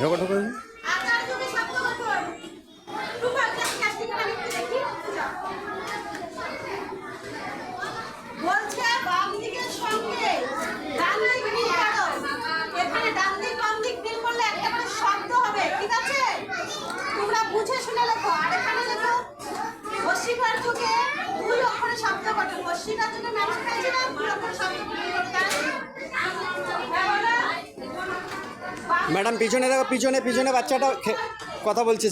ঝগড়া করে বলছে বাম দিকের সঙ্গে ডান দিক মিল করো। এখানে ডান দিক বাম দিক মিল করলে একটা করে শব্দ হবে, ঠিক আছে? তোমরা বুঝে শুনে লেখো। আর এখানে লেখো অস্বীকার যুগে দুই অক্ষরে শব্দ গঠন। অস্বীকার যুগে ম্যাম শিখাইছিলাম দুই অক্ষরে শব্দ গঠন। ম্যাডাম পিছনে দেখো, পিছনে পিছনে বাচ্চাটা কথা বলছে।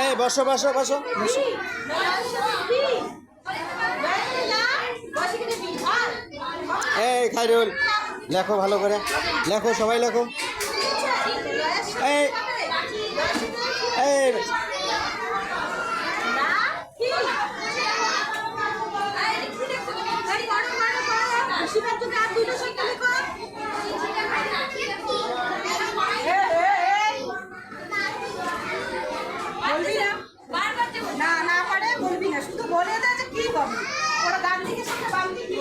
এই বসো বসো বসো। এই খাইরুল লেখো, ভালো করে লেখো, সবাই লেখো। এই এই না না পারে বলবি না, শুধু বলে দে যে কি করবি। ওরা ডান দিকে সাথে বাম দিকে